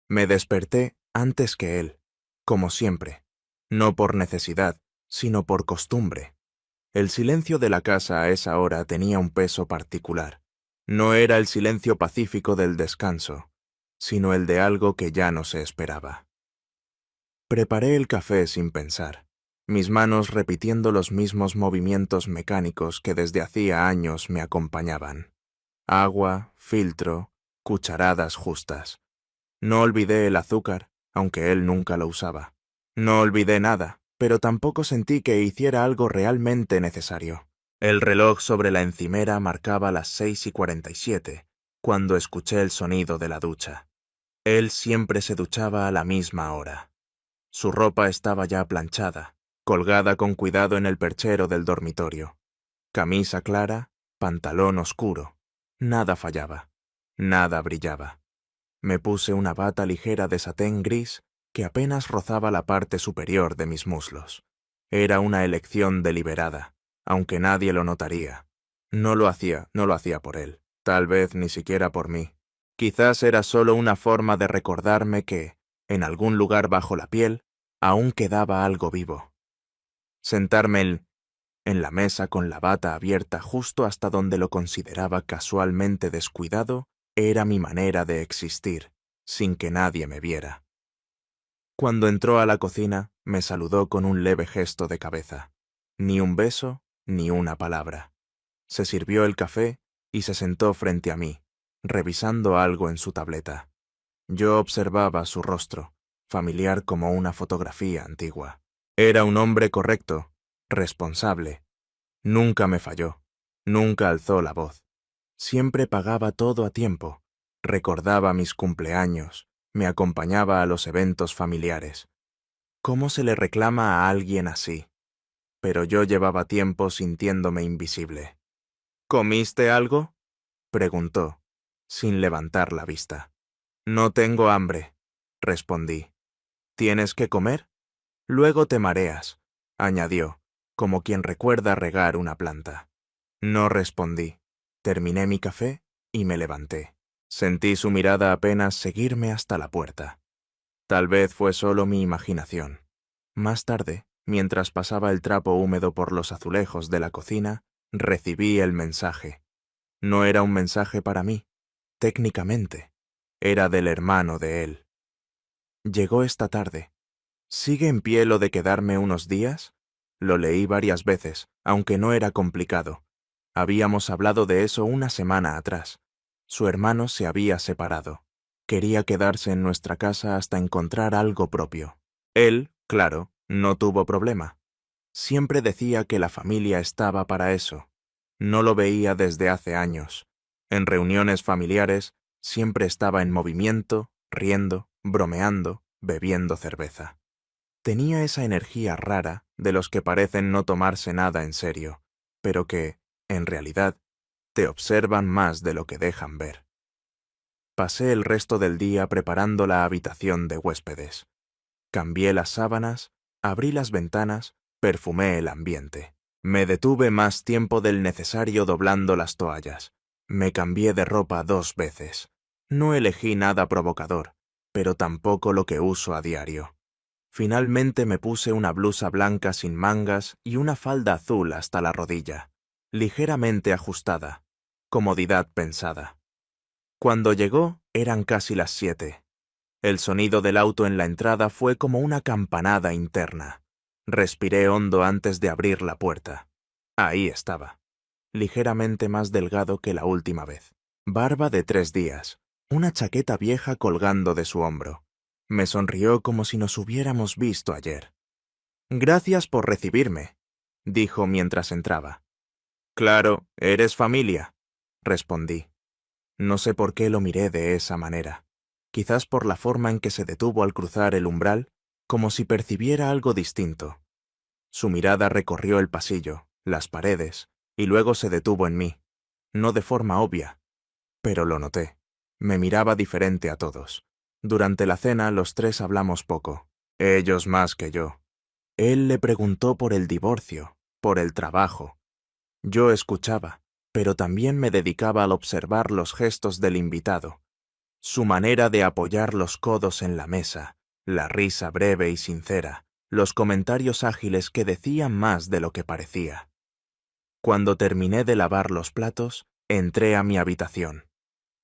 Me desperté antes que él, como siempre, no por necesidad, sino por costumbre. El silencio de la casa a esa hora tenía un peso particular. No era el silencio pacífico del descanso, sino el de algo que ya no se esperaba. Preparé el café sin pensar, mis manos repitiendo los mismos movimientos mecánicos que desde hacía años me acompañaban. Agua, filtro, cucharadas justas. No olvidé el azúcar, aunque él nunca lo usaba. No olvidé nada, pero tampoco sentí que hiciera algo realmente necesario. El reloj sobre la encimera marcaba las 6:47, cuando escuché el sonido de la ducha. Él siempre se duchaba a la misma hora. Su ropa estaba ya planchada, colgada con cuidado en el perchero del dormitorio. Camisa clara, pantalón oscuro. Nada fallaba. Nada brillaba. Me puse una bata ligera de satén gris que apenas rozaba la parte superior de mis muslos. Era una elección deliberada, aunque nadie lo notaría. No lo hacía por él, tal vez ni siquiera por mí. Quizás era solo una forma de recordarme que, en algún lugar bajo la piel, aún quedaba algo vivo. Sentarme en la mesa con la bata abierta justo hasta donde lo consideraba casualmente descuidado, era mi manera de existir, sin que nadie me viera. Cuando entró a la cocina, me saludó con un leve gesto de cabeza. Ni un beso, ni una palabra. Se sirvió el café y se sentó frente a mí, revisando algo en su tableta. Yo observaba su rostro, familiar como una fotografía antigua. Era un hombre correcto, responsable. Nunca me falló, nunca alzó la voz. Siempre pagaba todo a tiempo, recordaba mis cumpleaños, me acompañaba a los eventos familiares. ¿Cómo se le reclama a alguien así? Pero yo llevaba tiempo sintiéndome invisible. ¿Comiste algo?, preguntó, sin levantar la vista. No tengo hambre, respondí. ¿Tienes que comer? Luego te mareas, añadió, como quien recuerda regar una planta. No respondí. Terminé mi café y me levanté. Sentí su mirada apenas seguirme hasta la puerta. Tal vez fue solo mi imaginación. Más tarde, mientras pasaba el trapo húmedo por los azulejos de la cocina, recibí el mensaje. No era un mensaje para mí, técnicamente. Era del hermano de él. Llegó esta tarde. ¿Sigue en pie lo de quedarme unos días? Lo leí varias veces, aunque no era complicado. Habíamos hablado de eso una semana atrás. Su hermano se había separado. Quería quedarse en nuestra casa hasta encontrar algo propio. Él, claro, no tuvo problema. Siempre decía que la familia estaba para eso. No lo veía desde hace años. En reuniones familiares, siempre estaba en movimiento, riendo, bromeando, bebiendo cerveza. Tenía esa energía rara de los que parecen no tomarse nada en serio, pero que, en realidad, te observan más de lo que dejan ver. Pasé el resto del día preparando la habitación de huéspedes. Cambié las sábanas, abrí las ventanas, perfumé el ambiente. Me detuve más tiempo del necesario doblando las toallas. Me cambié de ropa 2 veces. No elegí nada provocador, pero tampoco lo que uso a diario. Finalmente me puse una blusa blanca sin mangas y una falda azul hasta la rodilla, ligeramente ajustada, comodidad pensada. Cuando llegó, eran casi las 7. El sonido del auto en la entrada fue como una campanada interna. Respiré hondo antes de abrir la puerta. Ahí estaba, ligeramente más delgado que la última vez. Barba de 3 días, una chaqueta vieja colgando de su hombro. Me sonrió como si nos hubiéramos visto ayer. «Gracias por recibirme», dijo mientras entraba. «Claro, eres familia», respondí. No sé por qué lo miré de esa manera. Quizás por la forma en que se detuvo al cruzar el umbral, como si percibiera algo distinto. Su mirada recorrió el pasillo, las paredes, y luego se detuvo en mí. No de forma obvia, pero lo noté. Me miraba diferente a todos. Durante la cena los 3 hablamos poco, ellos más que yo. Él le preguntó por el divorcio, por el trabajo. Yo escuchaba, pero también me dedicaba al observar los gestos del invitado. Su manera de apoyar los codos en la mesa, la risa breve y sincera, los comentarios ágiles que decían más de lo que parecía. Cuando terminé de lavar los platos, entré a mi habitación.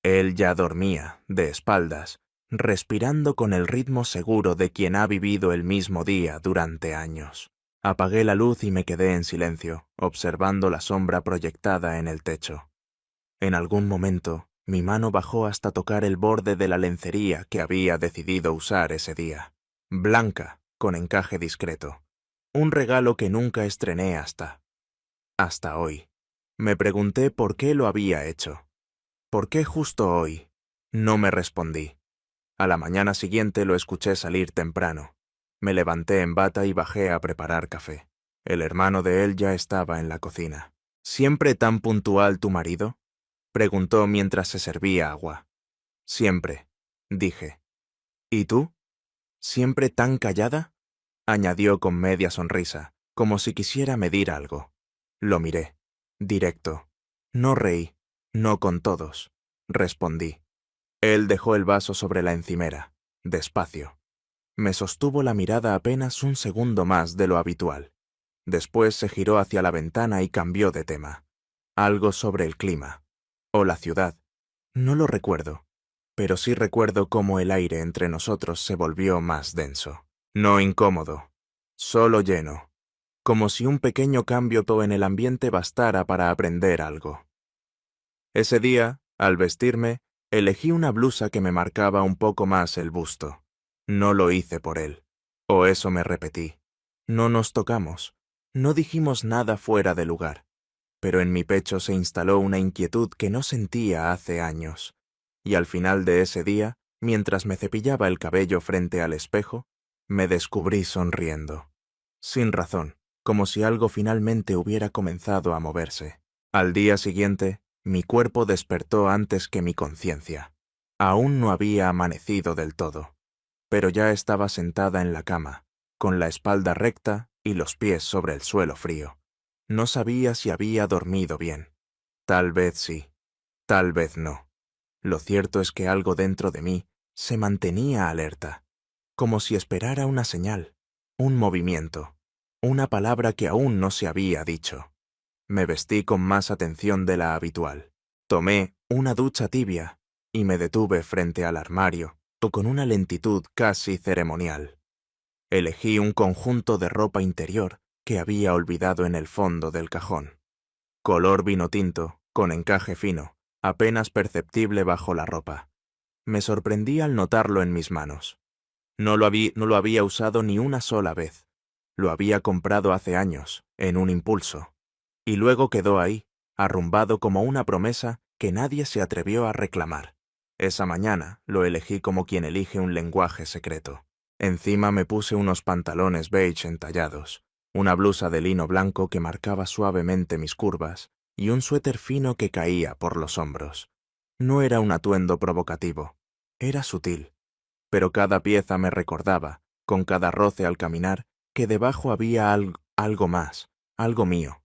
Él ya dormía, de espaldas, respirando con el ritmo seguro de quien ha vivido el mismo día durante años. Apagué la luz y me quedé en silencio, observando la sombra proyectada en el techo. En algún momento, mi mano bajó hasta tocar el borde de la lencería que había decidido usar ese día. Blanca, con encaje discreto. Un regalo que nunca estrené hasta hoy. Me pregunté por qué lo había hecho. ¿Por qué justo hoy? No me respondí. A la mañana siguiente lo escuché salir temprano. Me levanté en bata y bajé a preparar café. El hermano de él ya estaba en la cocina. ¿Siempre tan puntual tu marido?, preguntó mientras se servía agua. Siempre, dije. ¿Y tú? ¿Siempre tan callada?, añadió con media sonrisa, como si quisiera medir algo. Lo miré. Directo. No reí. No con todos, respondí. Él dejó el vaso sobre la encimera, despacio. Me sostuvo la mirada apenas un segundo más de lo habitual. Después se giró hacia la ventana y cambió de tema. Algo sobre el clima. O la ciudad. No lo recuerdo, pero sí recuerdo cómo el aire entre nosotros se volvió más denso. No incómodo, solo lleno. Como si un pequeño cambio en el ambiente bastara para aprender algo. Ese día, al vestirme, elegí una blusa que me marcaba un poco más el busto. No lo hice por él. O eso me repetí. No nos tocamos. No dijimos nada fuera de lugar. Pero en mi pecho se instaló una inquietud que no sentía hace años. Y al final de ese día, mientras me cepillaba el cabello frente al espejo, me descubrí sonriendo. Sin razón, como si algo finalmente hubiera comenzado a moverse. Al día siguiente, mi cuerpo despertó antes que mi conciencia. Aún no había amanecido del todo, pero ya estaba sentada en la cama, con la espalda recta y los pies sobre el suelo frío. No sabía si había dormido bien. Tal vez sí, tal vez no. Lo cierto es que algo dentro de mí se mantenía alerta, como si esperara una señal, un movimiento, una palabra que aún no se había dicho. Me vestí con más atención de la habitual. Tomé una ducha tibia y me detuve frente al armario, con una lentitud casi ceremonial. Elegí un conjunto de ropa interior que había olvidado en el fondo del cajón. Color vino tinto, con encaje fino, apenas perceptible bajo la ropa. Me sorprendí al notarlo en mis manos. No lo había usado ni una sola vez. Lo había comprado hace años, en un impulso. Y luego quedó ahí, arrumbado como una promesa que nadie se atrevió a reclamar. Esa mañana lo elegí como quien elige un lenguaje secreto. Encima me puse unos pantalones beige entallados, una blusa de lino blanco que marcaba suavemente mis curvas y un suéter fino que caía por los hombros. No era un atuendo provocativo, era sutil, pero cada pieza me recordaba, con cada roce al caminar, que debajo había algo más, algo mío.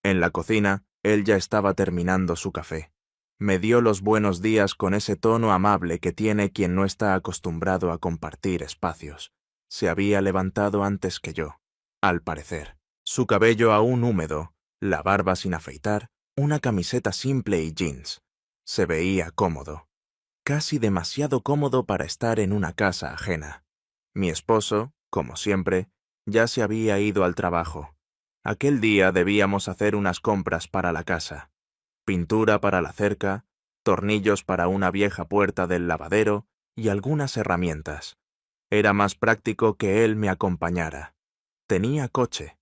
En la cocina, él ya estaba terminando su café. Me dio los buenos días con ese tono amable que tiene quien no está acostumbrado a compartir espacios. Se había levantado antes que yo, al parecer. Su cabello aún húmedo, la barba sin afeitar, una camiseta simple y jeans. Se veía cómodo. Casi demasiado cómodo para estar en una casa ajena. Mi esposo, como siempre, ya se había ido al trabajo. Aquel día debíamos hacer unas compras para la casa. Pintura para la cerca, tornillos para una vieja puerta del lavadero y algunas herramientas. Era más práctico que él me acompañara. Tenía coche.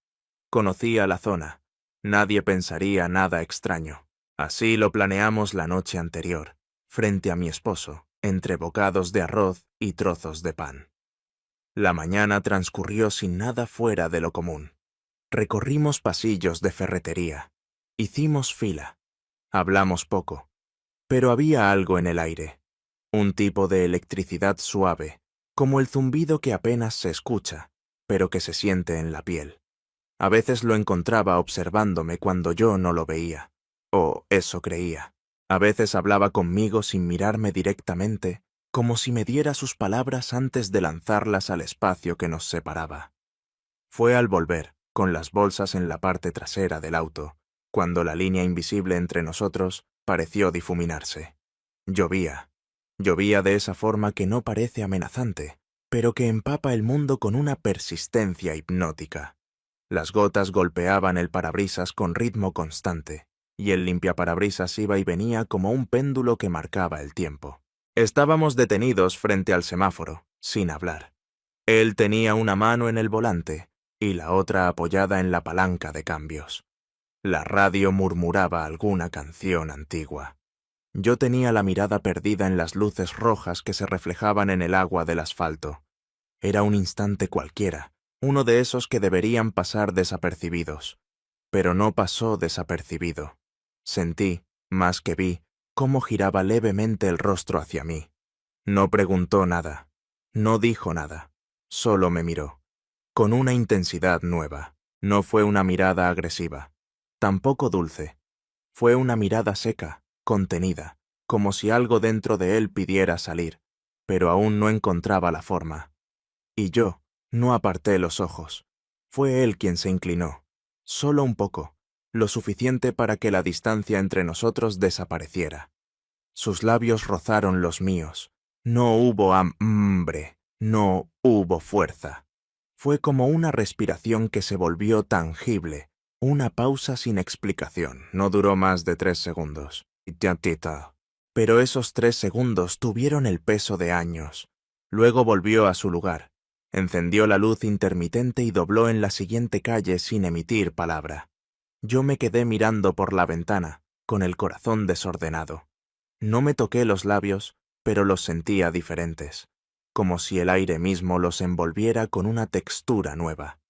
Conocía la zona. Nadie pensaría nada extraño. Así lo planeamos la noche anterior, frente a mi esposo, entre bocados de arroz y trozos de pan. La mañana transcurrió sin nada fuera de lo común. Recorrimos pasillos de ferretería. Hicimos fila. Hablamos poco. Pero había algo en el aire. Un tipo de electricidad suave, como el zumbido que apenas se escucha, pero que se siente en la piel. A veces lo encontraba observándome cuando yo no lo veía. O eso creía. A veces hablaba conmigo sin mirarme directamente, como si me diera sus palabras antes de lanzarlas al espacio que nos separaba. Fue al volver, con las bolsas en la parte trasera del auto, cuando la línea invisible entre nosotros pareció difuminarse. Llovía. Llovía de esa forma que no parece amenazante, pero que empapa el mundo con una persistencia hipnótica. Las gotas golpeaban el parabrisas con ritmo constante, y el limpiaparabrisas iba y venía como un péndulo que marcaba el tiempo. Estábamos detenidos frente al semáforo, sin hablar. Él tenía una mano en el volante y la otra apoyada en la palanca de cambios. La radio murmuraba alguna canción antigua. Yo tenía la mirada perdida en las luces rojas que se reflejaban en el agua del asfalto. Era un instante cualquiera, uno de esos que deberían pasar desapercibidos. Pero no pasó desapercibido. Sentí, más que vi, cómo giraba levemente el rostro hacia mí. No preguntó nada, no dijo nada, solo me miró, con una intensidad nueva. No fue una mirada agresiva, tampoco dulce. Fue una mirada seca, contenida, como si algo dentro de él pidiera salir, pero aún no encontraba la forma. Y yo no aparté los ojos. Fue él quien se inclinó, solo un poco, lo suficiente para que la distancia entre nosotros desapareciera. Sus labios rozaron los míos. No hubo hambre, no hubo fuerza. Fue como una respiración que se volvió tangible, una pausa sin explicación. No duró más de 3 segundos. Pero esos 3 segundos tuvieron el peso de años. Luego volvió a su lugar. Encendió la luz intermitente y dobló en la siguiente calle sin emitir palabra. Yo me quedé mirando por la ventana, con el corazón desordenado. No me toqué los labios, pero los sentía diferentes, como si el aire mismo los envolviera con una textura nueva.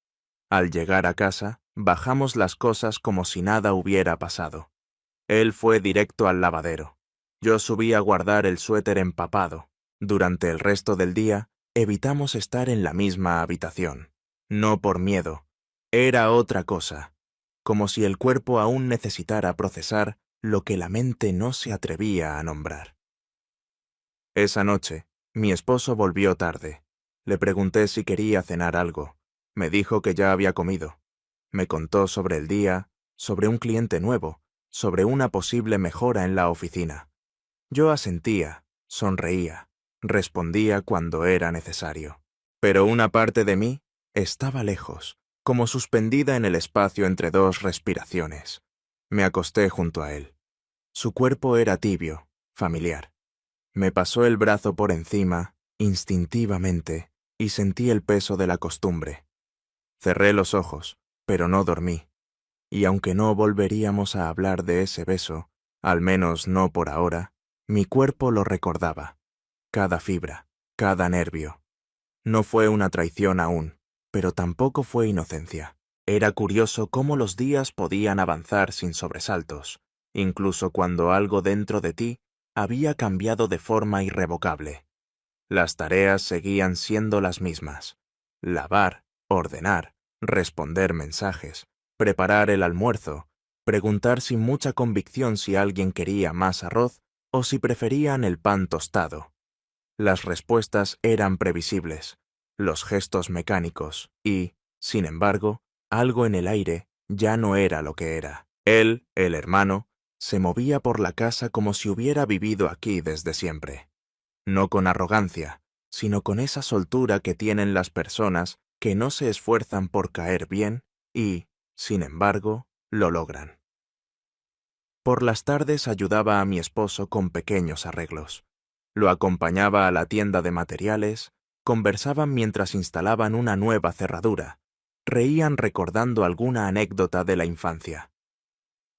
Al llegar a casa, bajamos las cosas como si nada hubiera pasado. Él fue directo al lavadero. Yo subí a guardar el suéter empapado. Durante el resto del día, evitamos estar en la misma habitación. No por miedo. Era otra cosa. Como si el cuerpo aún necesitara procesar lo que la mente no se atrevía a nombrar. Esa noche, mi esposo volvió tarde. Le pregunté si quería cenar algo. Me dijo que ya había comido. Me contó sobre el día, sobre un cliente nuevo, sobre una posible mejora en la oficina. Yo asentía, sonreía, respondía cuando era necesario. Pero una parte de mí estaba lejos, como suspendida en el espacio entre dos respiraciones. Me acosté junto a él. Su cuerpo era tibio, familiar. Me pasó el brazo por encima, instintivamente, y sentí el peso de la costumbre. Cerré los ojos, pero no dormí. Y aunque no volveríamos a hablar de ese beso, al menos no por ahora, mi cuerpo lo recordaba. Cada fibra, cada nervio. No fue una traición aún, pero tampoco fue inocencia. Era curioso cómo los días podían avanzar sin sobresaltos, incluso cuando algo dentro de ti había cambiado de forma irrevocable. Las tareas seguían siendo las mismas. Lavar, ordenar, responder mensajes, preparar el almuerzo, preguntar sin mucha convicción si alguien quería más arroz o si preferían el pan tostado. Las respuestas eran previsibles, los gestos mecánicos y, sin embargo, algo en el aire ya no era lo que era. Él, el hermano, se movía por la casa como si hubiera vivido aquí desde siempre. No con arrogancia, sino con esa soltura que tienen las personas que no se esfuerzan por caer bien y, sin embargo, lo logran. Por las tardes ayudaba a mi esposo con pequeños arreglos. Lo acompañaba a la tienda de materiales, conversaban mientras instalaban una nueva cerradura, reían recordando alguna anécdota de la infancia.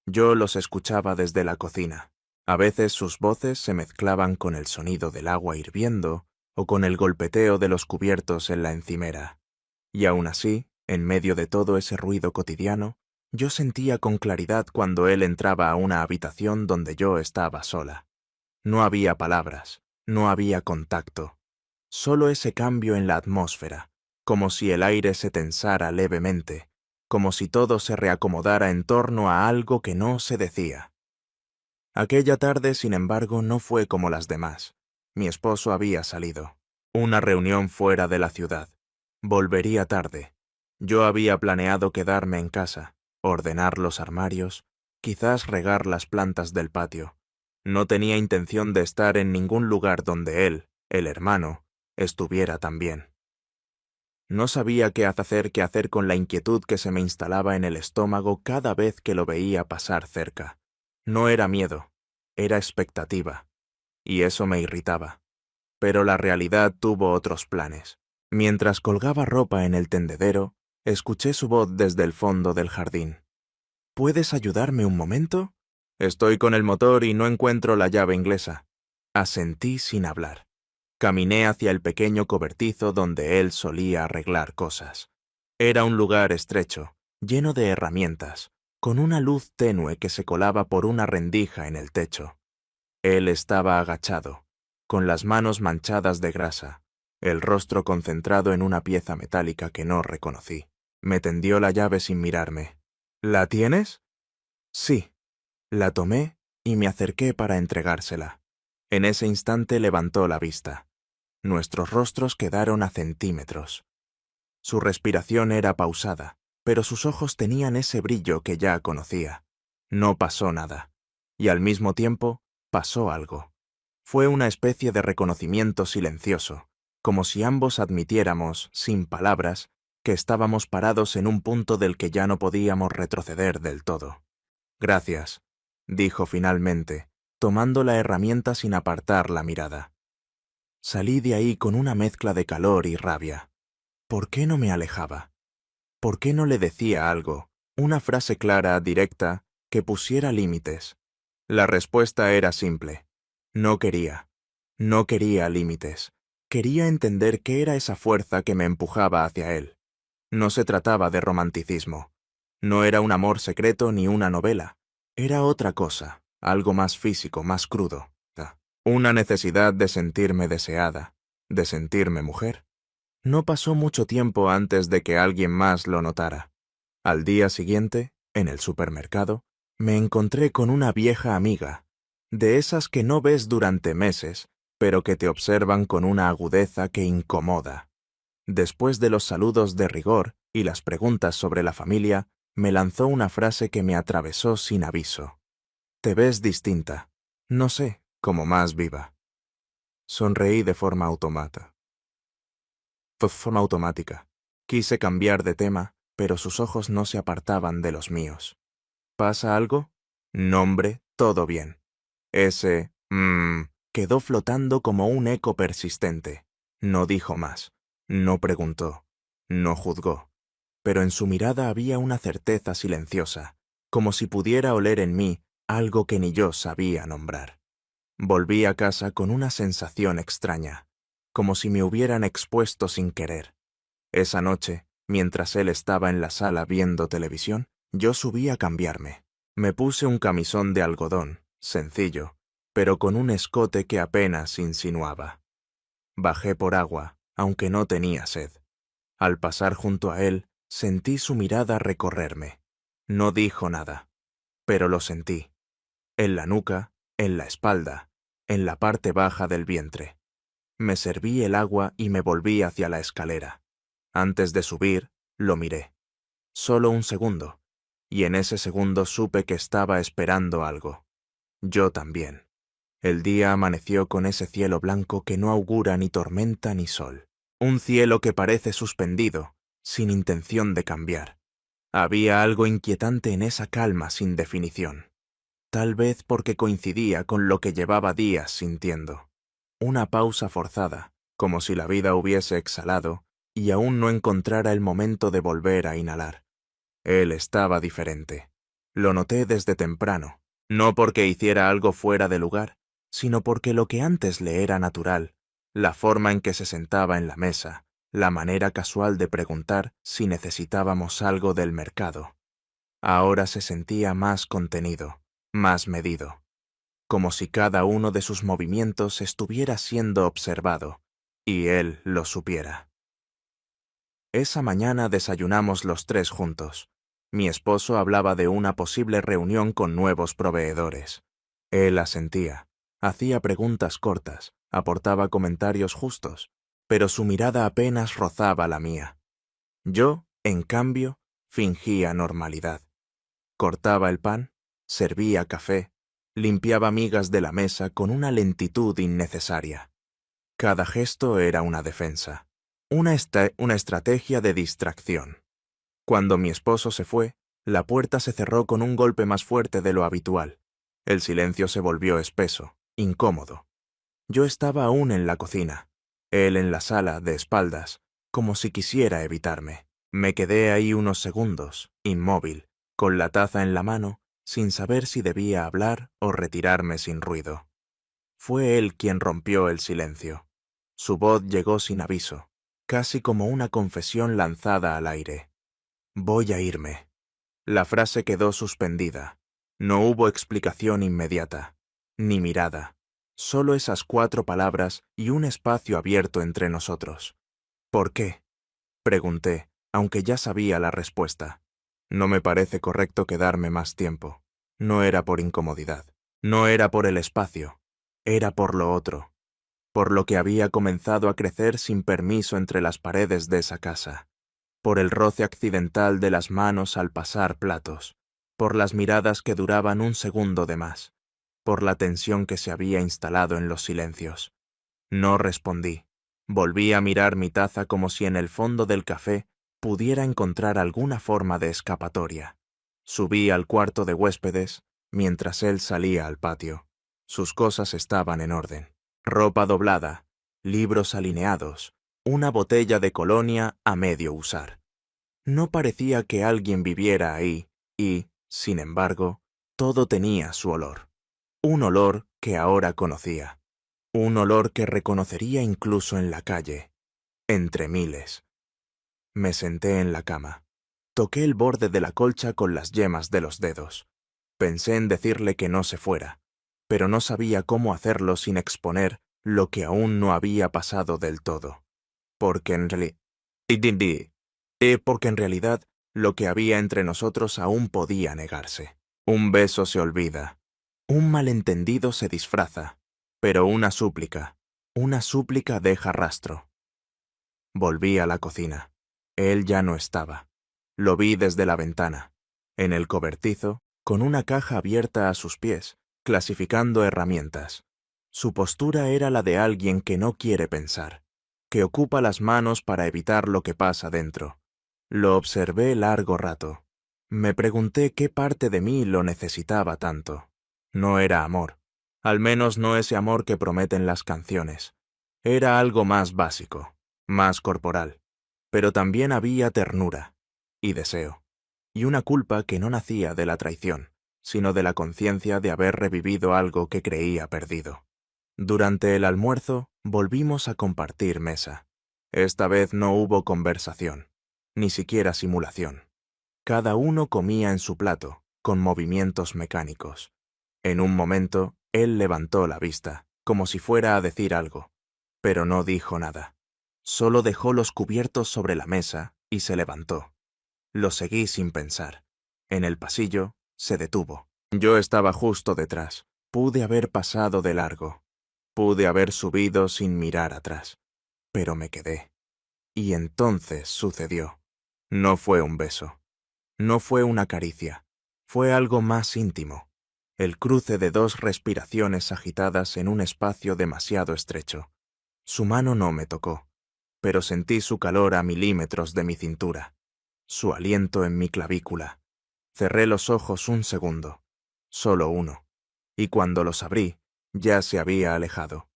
Yo los escuchaba desde la cocina. A veces sus voces se mezclaban con el sonido del agua hirviendo o con el golpeteo de los cubiertos en la encimera. Y aún así, en medio de todo ese ruido cotidiano, yo sentía con claridad cuando él entraba a una habitación donde yo estaba sola. No había palabras, no había contacto, solo ese cambio en la atmósfera, como si el aire se tensara levemente, como si todo se reacomodara en torno a algo que no se decía. Aquella tarde, sin embargo, no fue como las demás. Mi esposo había salido. Una reunión fuera de la ciudad. Volvería tarde. Yo había planeado quedarme en casa, ordenar los armarios, quizás regar las plantas del patio. No tenía intención de estar en ningún lugar donde él, el hermano, estuviera también. No sabía qué hacer con la inquietud que se me instalaba en el estómago cada vez que lo veía pasar cerca. No era miedo, era expectativa, y eso me irritaba. Pero la realidad tuvo otros planes. Mientras colgaba ropa en el tendedero, escuché su voz desde el fondo del jardín. ¿Puedes ayudarme un momento? Estoy con el motor y no encuentro la llave inglesa. Asentí sin hablar. Caminé hacia el pequeño cobertizo donde él solía arreglar cosas. Era un lugar estrecho, lleno de herramientas, con una luz tenue que se colaba por una rendija en el techo. Él estaba agachado, con las manos manchadas de grasa, el rostro concentrado en una pieza metálica que no reconocí. Me tendió la llave sin mirarme. ¿La tienes? Sí. La tomé y me acerqué para entregársela. En ese instante levantó la vista. Nuestros rostros quedaron a centímetros. Su respiración era pausada, pero sus ojos tenían ese brillo que ya conocía. No pasó nada. Y al mismo tiempo, pasó algo. Fue una especie de reconocimiento silencioso, como si ambos admitiéramos, sin palabras, que estábamos parados en un punto del que ya no podíamos retroceder del todo. Gracias, dijo finalmente, tomando la herramienta sin apartar la mirada. Salí de ahí con una mezcla de calor y rabia. ¿Por qué no me alejaba? ¿Por qué no le decía algo, una frase clara, directa, que pusiera límites? La respuesta era simple. No quería. No quería límites. Quería entender qué era esa fuerza que me empujaba hacia él. No se trataba de romanticismo. No era un amor secreto ni una novela. Era otra cosa, algo más físico, más crudo. Una necesidad de sentirme deseada, de sentirme mujer. No pasó mucho tiempo antes de que alguien más lo notara. Al día siguiente, en el supermercado, me encontré con una vieja amiga, de esas que no ves durante meses, pero que te observan con una agudeza que incomoda. Después de los saludos de rigor y las preguntas sobre la familia, me lanzó una frase que me atravesó sin aviso. Te ves distinta. No sé, como más viva. Sonreí de forma automática. Quise cambiar de tema, pero sus ojos no se apartaban de los míos. ¿Pasa algo? Nombre, todo bien. Ese, quedó flotando como un eco persistente. No dijo más. No preguntó. No juzgó. Pero en su mirada había una certeza silenciosa, como si pudiera oler en mí algo que ni yo sabía nombrar. Volví a casa con una sensación extraña, como si me hubieran expuesto sin querer. Esa noche, mientras él estaba en la sala viendo televisión, yo subí a cambiarme. Me puse un camisón de algodón, sencillo, pero con un escote que apenas insinuaba. Bajé por agua, aunque no tenía sed. Al pasar junto a él, sentí su mirada recorrerme. No dijo nada, pero lo sentí. En la nuca, en la espalda, en la parte baja del vientre. Me serví el agua y me volví hacia la escalera. Antes de subir, lo miré. Solo un segundo, y en ese segundo supe que estaba esperando algo. Yo también. El día amaneció con ese cielo blanco que no augura ni tormenta ni sol. Un cielo que parece suspendido, sin intención de cambiar. Había algo inquietante en esa calma sin definición. Tal vez porque coincidía con lo que llevaba días sintiendo. Una pausa forzada, como si la vida hubiese exhalado y aún no encontrara el momento de volver a inhalar. Él estaba diferente. Lo noté desde temprano, no porque hiciera algo fuera de lugar, sino porque lo que antes le era natural, la forma en que se sentaba en la mesa, la manera casual de preguntar si necesitábamos algo del mercado, ahora se sentía más contenido, más medido, como si cada uno de sus movimientos estuviera siendo observado, y él lo supiera. Esa mañana desayunamos los tres juntos. Mi esposo hablaba de una posible reunión con nuevos proveedores. Él asentía, hacía preguntas cortas, aportaba comentarios justos, pero su mirada apenas rozaba la mía. Yo, en cambio, fingía normalidad. Cortaba el pan, servía café, limpiaba migas de la mesa con una lentitud innecesaria. Cada gesto era una defensa, una estrategia de distracción. Cuando mi esposo se fue, la puerta se cerró con un golpe más fuerte de lo habitual. El silencio se volvió espeso, incómodo. Yo estaba aún en la cocina, él en la sala, de espaldas, como si quisiera evitarme. Me quedé ahí unos segundos, inmóvil, con la taza en la mano, sin saber si debía hablar o retirarme sin ruido. Fue él quien rompió el silencio. Su voz llegó sin aviso, casi como una confesión lanzada al aire. Voy a irme. La frase quedó suspendida. No hubo explicación inmediata, ni mirada, solo esas 4 palabras y un espacio abierto entre nosotros. ¿Por qué?, pregunté, aunque ya sabía la respuesta. No me parece correcto quedarme más tiempo. No era por incomodidad, no era por el espacio, era por lo otro, por lo que había comenzado a crecer sin permiso entre las paredes de esa casa, por el roce accidental de las manos al pasar platos, por las miradas que duraban un segundo de más, por la tensión que se había instalado en los silencios. No respondí. Volví a mirar mi taza como si en el fondo del café pudiera encontrar alguna forma de escapatoria. Subí al cuarto de huéspedes mientras él salía al patio. Sus cosas estaban en orden. Ropa doblada, libros alineados, una botella de colonia a medio usar. No parecía que alguien viviera ahí y, sin embargo, todo tenía su olor. Un olor que ahora conocía. Un olor que reconocería incluso en la calle, entre miles. Me senté en la cama. Toqué el borde de la colcha con las yemas de los dedos. Pensé en decirle que no se fuera, pero no sabía cómo hacerlo sin exponer lo que aún no había pasado del todo. Porque en realidad lo que había entre nosotros aún podía negarse. Un beso se olvida. Un malentendido se disfraza. Pero una súplica deja rastro. Volví a la cocina. Él ya no estaba. Lo vi desde la ventana, en el cobertizo, con una caja abierta a sus pies, clasificando herramientas. Su postura era la de alguien que no quiere pensar, que ocupa las manos para evitar lo que pasa dentro. Lo observé largo rato. Me pregunté qué parte de mí lo necesitaba tanto. No era amor. Al menos no ese amor que prometen las canciones. Era algo más básico, más corporal. Pero también había ternura, y deseo, y una culpa que no nacía de la traición, sino de la conciencia de haber revivido algo que creía perdido. Durante el almuerzo, volvimos a compartir mesa. Esta vez no hubo conversación, ni siquiera simulación. Cada uno comía en su plato, con movimientos mecánicos. En un momento, él levantó la vista, como si fuera a decir algo, pero no dijo nada. Solo dejó los cubiertos sobre la mesa y se levantó. Lo seguí sin pensar. En el pasillo, se detuvo. Yo estaba justo detrás. Pude haber pasado de largo. Pude haber subido sin mirar atrás. Pero me quedé. Y entonces sucedió. No fue un beso. No fue una caricia. Fue algo más íntimo. El cruce de 2 respiraciones agitadas en un espacio demasiado estrecho. Su mano no me tocó, pero sentí su calor a milímetros de mi cintura, su aliento en mi clavícula. Cerré los ojos un segundo, solo uno, y cuando los abrí, ya se había alejado.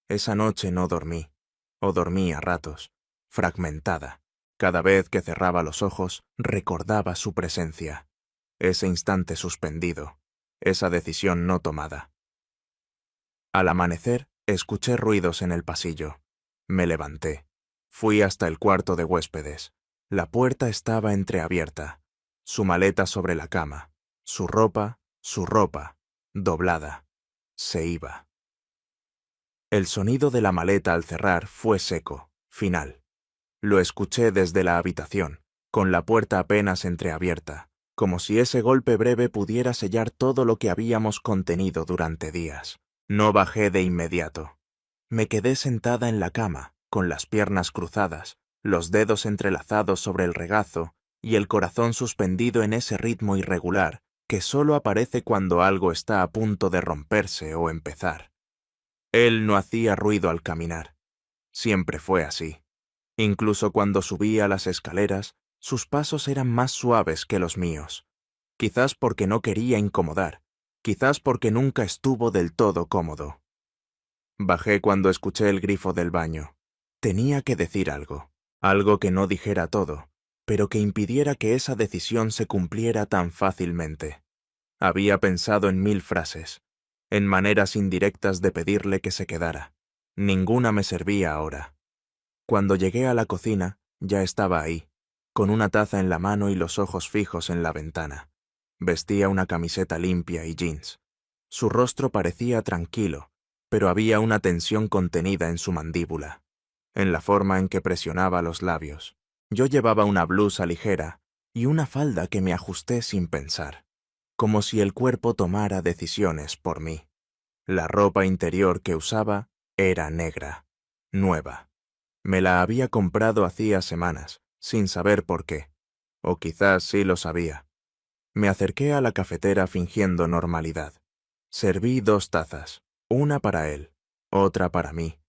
Esa noche no dormí, o dormí a ratos, fragmentada. Cada vez que cerraba los ojos, recordaba su presencia, ese instante suspendido, esa decisión no tomada. Al amanecer, escuché ruidos en el pasillo. Me levanté. Fui hasta el cuarto de huéspedes. La puerta estaba entreabierta. Su maleta sobre la cama. Su ropa, doblada. Se iba. El sonido de la maleta al cerrar fue seco, final. Lo escuché desde la habitación, con la puerta apenas entreabierta, como si ese golpe breve pudiera sellar todo lo que habíamos contenido durante días. No bajé de inmediato. Me quedé sentada en la cama, con las piernas cruzadas, los dedos entrelazados sobre el regazo y el corazón suspendido en ese ritmo irregular que solo aparece cuando algo está a punto de romperse o empezar. Él no hacía ruido al caminar. Siempre fue así. Incluso cuando subía las escaleras, sus pasos eran más suaves que los míos. Quizás porque no quería incomodar, quizás porque nunca estuvo del todo cómodo. Bajé cuando escuché el grifo del baño. Tenía que decir algo, algo que no dijera todo, pero que impidiera que esa decisión se cumpliera tan fácilmente. Había pensado en 1000 frases, en maneras indirectas de pedirle que se quedara. Ninguna me servía ahora. Cuando llegué a la cocina, ya estaba ahí, con una taza en la mano y los ojos fijos en la ventana. Vestía una camiseta limpia y jeans. Su rostro parecía tranquilo, pero había una tensión contenida en su mandíbula, en la forma en que presionaba los labios. Yo llevaba una blusa ligera y una falda que me ajusté sin pensar, como si el cuerpo tomara decisiones por mí. La ropa interior que usaba era negra, nueva. Me la había comprado hacía semanas, sin saber por qué. O quizás sí lo sabía. Me acerqué a la cafetera fingiendo normalidad. Serví 2 tazas, una para él, otra para mí.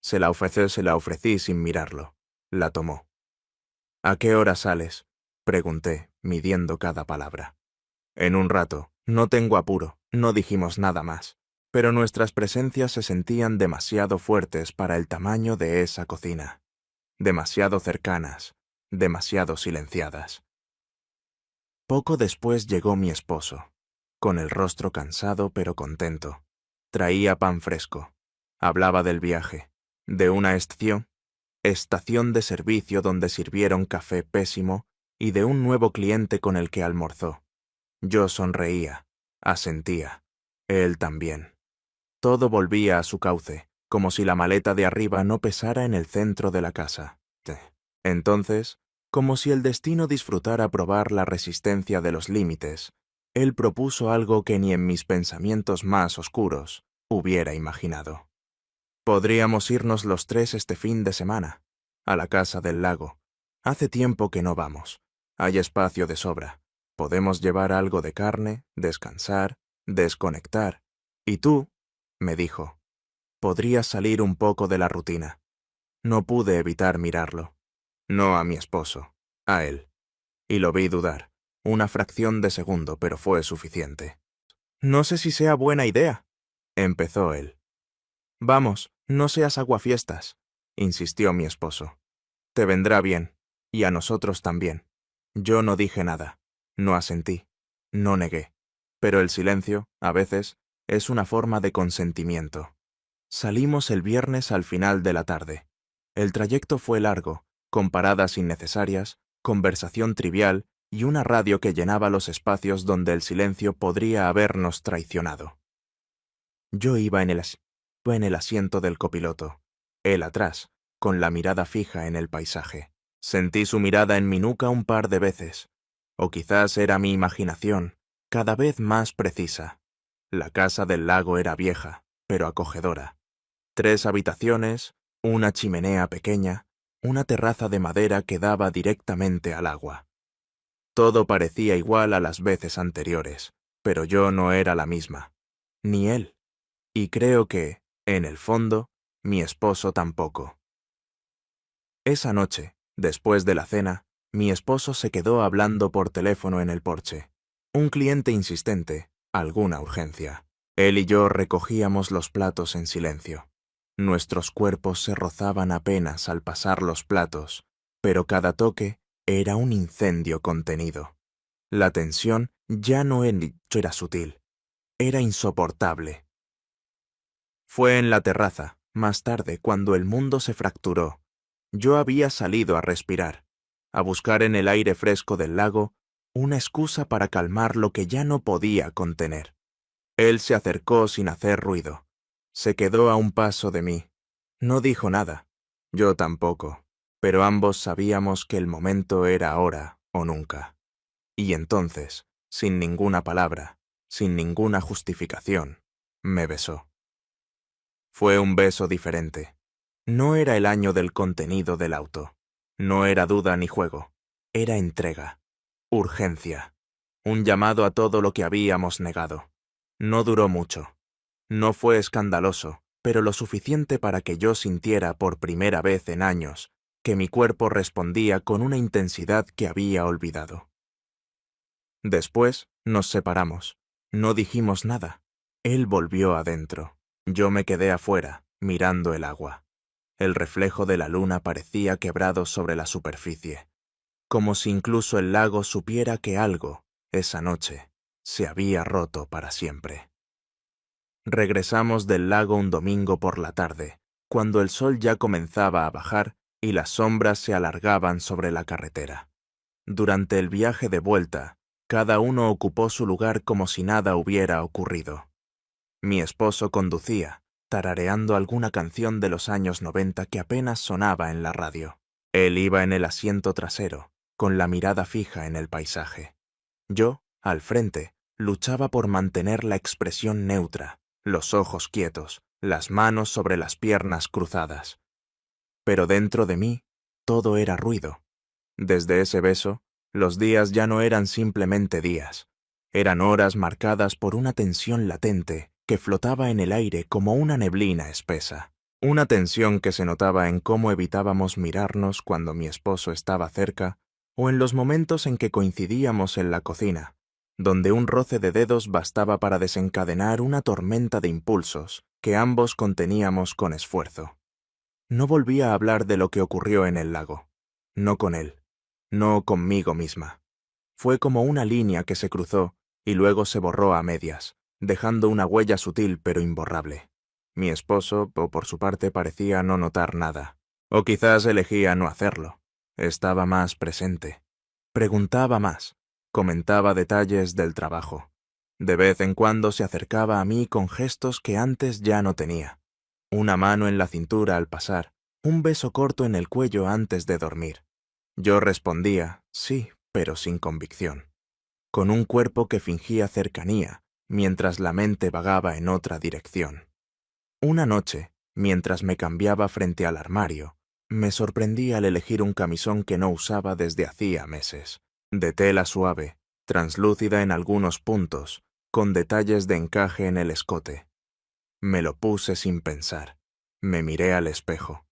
Se la ofrecí sin mirarlo. La tomó. ¿A qué hora sales?, pregunté, midiendo cada palabra. En un rato, no tengo apuro, no dijimos nada más, pero nuestras presencias se sentían demasiado fuertes para el tamaño de esa cocina. Demasiado cercanas, demasiado silenciadas. Poco después llegó mi esposo, con el rostro cansado pero contento. Traía pan fresco. Hablaba del viaje, de una estación de servicio donde sirvieron café pésimo y de un nuevo cliente con el que almorzó. Yo sonreía, asentía. Él también. Todo volvía a su cauce, como si la maleta de arriba no pesara en el centro de la casa. Entonces, como si el destino disfrutara probar la resistencia de los límites, él propuso algo que ni en mis pensamientos más oscuros hubiera imaginado. Podríamos irnos los 3 este fin de semana, a la casa del lago. Hace tiempo que no vamos. Hay espacio de sobra. Podemos llevar algo de carne, descansar, desconectar. Y tú, me dijo, podrías salir un poco de la rutina. No pude evitar mirarlo. No a mi esposo, a él. Y lo vi dudar. Una fracción de segundo, pero fue suficiente. No sé si sea buena idea, empezó él. Vamos, no seas aguafiestas, insistió mi esposo. Te vendrá bien, y a nosotros también. Yo no dije nada, no asentí, no negué. Pero el silencio, a veces, es una forma de consentimiento. Salimos el viernes al final de la tarde. El trayecto fue largo, con paradas innecesarias, conversación trivial y una radio que llenaba los espacios donde el silencio podría habernos traicionado. Yo iba en el asiento del copiloto, él atrás, con la mirada fija en el paisaje. Sentí su mirada en mi nuca un par de veces, o quizás era mi imaginación, cada vez más precisa. La casa del lago era vieja, pero acogedora. 3 habitaciones, una chimenea pequeña, una terraza de madera que daba directamente al agua. Todo parecía igual a las veces anteriores, pero yo no era la misma, ni él. Y creo que, en el fondo, mi esposo tampoco. Esa noche, después de la cena, mi esposo se quedó hablando por teléfono en el porche. Un cliente insistente, alguna urgencia. Él y yo recogíamos los platos en silencio. Nuestros cuerpos se rozaban apenas al pasar los platos, pero cada toque era un incendio contenido. La tensión ya no era sutil, era insoportable. Fue en la terraza, más tarde, cuando el mundo se fracturó. Yo había salido a respirar, a buscar en el aire fresco del lago una excusa para calmar lo que ya no podía contener. Él se acercó sin hacer ruido. Se quedó a un paso de mí. No dijo nada. Yo tampoco. Pero ambos sabíamos que el momento era ahora o nunca. Y entonces, sin ninguna palabra, sin ninguna justificación, me besó. Fue un beso diferente. No era el año del contenido del auto. No era duda ni juego. Era entrega. Urgencia. Un llamado a todo lo que habíamos negado. No duró mucho. No fue escandaloso, pero lo suficiente para que yo sintiera por primera vez en años que mi cuerpo respondía con una intensidad que había olvidado. Después nos separamos. No dijimos nada. Él volvió adentro. Yo me quedé afuera, mirando el agua. El reflejo de la luna parecía quebrado sobre la superficie, como si incluso el lago supiera que algo, esa noche, se había roto para siempre. Regresamos del lago un domingo por la tarde, cuando el sol ya comenzaba a bajar y las sombras se alargaban sobre la carretera. Durante el viaje de vuelta, cada uno ocupó su lugar como si nada hubiera ocurrido. Mi esposo conducía, tarareando alguna canción de los años 90 que apenas sonaba en la radio. Él iba en el asiento trasero, con la mirada fija en el paisaje. Yo, al frente, luchaba por mantener la expresión neutra, los ojos quietos, las manos sobre las piernas cruzadas. Pero dentro de mí, todo era ruido. Desde ese beso, los días ya no eran simplemente días. Eran horas marcadas por una tensión latente que flotaba en el aire como una neblina espesa. Una tensión que se notaba en cómo evitábamos mirarnos cuando mi esposo estaba cerca o en los momentos en que coincidíamos en la cocina, donde un roce de dedos bastaba para desencadenar una tormenta de impulsos que ambos conteníamos con esfuerzo. No volví a hablar de lo que ocurrió en el lago. No con él. No conmigo misma. Fue como una línea que se cruzó y luego se borró a medias, dejando una huella sutil pero imborrable. Mi esposo, por su parte, parecía no notar nada. O quizás elegía no hacerlo. Estaba más presente. Preguntaba más. Comentaba detalles del trabajo. De vez en cuando se acercaba a mí con gestos que antes ya no tenía. Una mano en la cintura al pasar, un beso corto en el cuello antes de dormir. Yo respondía, sí, pero sin convicción, con un cuerpo que fingía cercanía, mientras la mente vagaba en otra dirección. Una noche, mientras me cambiaba frente al armario, me sorprendí al elegir un camisón que no usaba desde hacía meses, de tela suave, translúcida en algunos puntos, con detalles de encaje en el escote. Me lo puse sin pensar. Me miré al espejo.